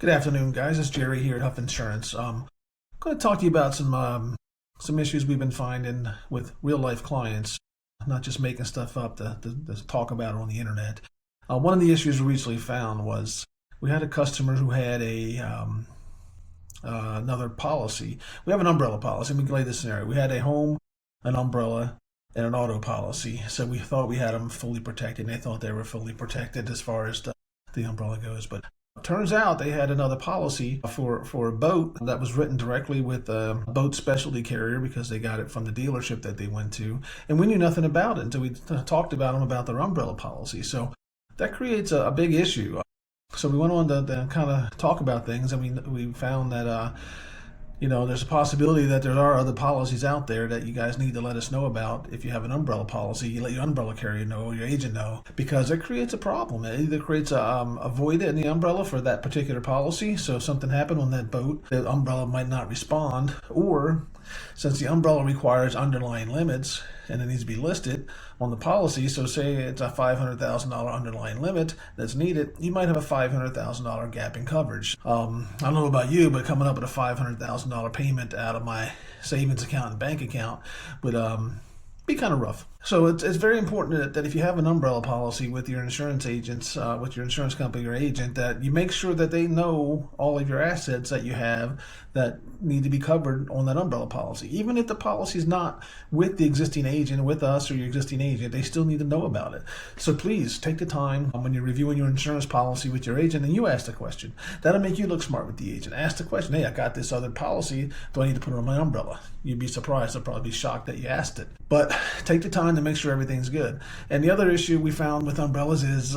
Good afternoon, guys. It's Jerry here at Huff Insurance. I'm going to talk to you about some issues we've been finding with real life clients, not just making stuff up to talk about it on the internet. One of the issues we recently found was we had a customer who had another policy. We have an umbrella policy. We can lay this scenario. We had a home, an umbrella, and an auto policy. So we thought we had them fully protected. And they thought they were fully protected as far as the umbrella goes, but turns out they had another policy for a boat that was written directly with a boat specialty carrier because they got it from the dealership that they went to, and we knew nothing about it until we talked about them about their umbrella policy. So that creates a big issue. So we went on to kind of talk about things, and we found that there's a possibility that there are other policies out there that you guys need to let us know about. If you have an umbrella policy, you let your umbrella carrier know or your agent know, because it creates a problem. It either creates a void in the umbrella for that particular policy. So if something happened on that boat, the umbrella might not respond, or since the umbrella requires underlying limits and it needs to be listed on the policy, so say it's a $500,000 underlying limit that's needed, you might have a $500,000 gap in coverage. I don't know about you, but coming up with a $500,000 payment out of my savings account and bank account would be kind of rough. So it's very important that if you have an umbrella policy with your insurance agents, with your insurance company or agent, that you make sure that they know all of your assets that you have that need to be covered on that umbrella policy. Even if the policy is not with the existing agent, with us or your existing agent, they still need to know about it. So please take the time when you're reviewing your insurance policy with your agent and you ask the question. That'll make you look smart with the agent. Ask the question, hey, I got this other policy. Do I need to put it on my umbrella? You'd be surprised. They'll probably be shocked that you asked it. But take the time to make sure everything's good. And the other issue we found with umbrellas is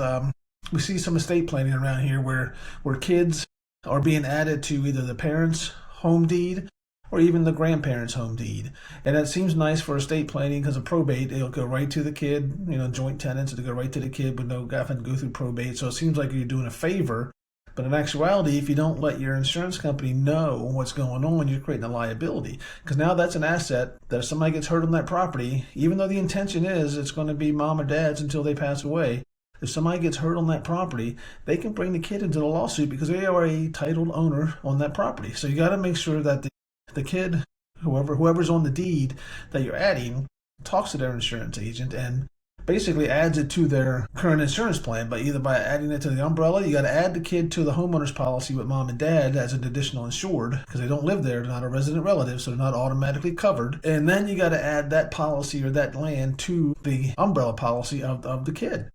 we see some estate planning around here where kids are being added to either the parents' home deed or even the grandparents' home deed. And that seems nice for estate planning because of probate. It'll go right to the kid, joint tenants, it'll go right to the kid with no having to go through probate. So it seems like you're doing a favor. But in actuality, if you don't let your insurance company know what's going on, you're creating a liability. Because now that's an asset that if somebody gets hurt on that property, even though the intention is it's going to be mom or dad's until they pass away, if somebody gets hurt on that property, they can bring the kid into the lawsuit because they are a titled owner on that property. So you got to make sure that the kid, whoever's on the deed that you're adding, talks to their insurance agent and basically adds it to their current insurance plan, but either by adding it to the umbrella, you got to add the kid to the homeowners policy with mom and dad as an additional insured because they don't live there, they're not a resident relative, so they're not automatically covered. And then you got to add that policy or that land to the umbrella policy of the kid.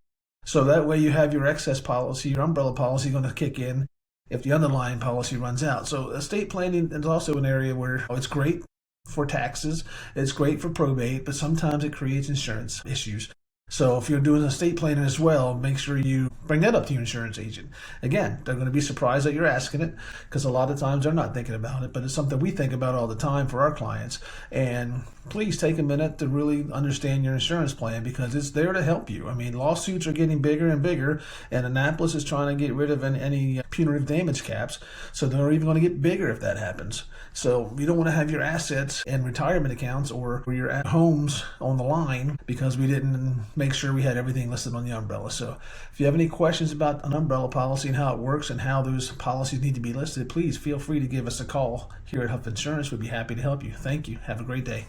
So that way you have your excess policy, your umbrella policy going to kick in if the underlying policy runs out. So estate planning is also an area where it's great for taxes, it's great for probate, but sometimes it creates insurance issues. So if you're doing estate planning as well, make sure you bring that up to your insurance agent. Again, they're going to be surprised that you're asking it because a lot of times they're not thinking about it, but it's something we think about all the time for our clients. And please take a minute to really understand your insurance plan because it's there to help you. I mean, lawsuits are getting bigger and bigger, and Annapolis is trying to get rid of any punitive damage caps. So they're even going to get bigger if that happens. So you don't want to have your assets in retirement accounts or your homes on the line because we didn't make sure we had everything listed on the umbrella. So if you have any questions about an umbrella policy and how it works and how those policies need to be listed, please feel free to give us a call here at Huff Insurance. We'd be happy to help you. Thank you. Have a great day.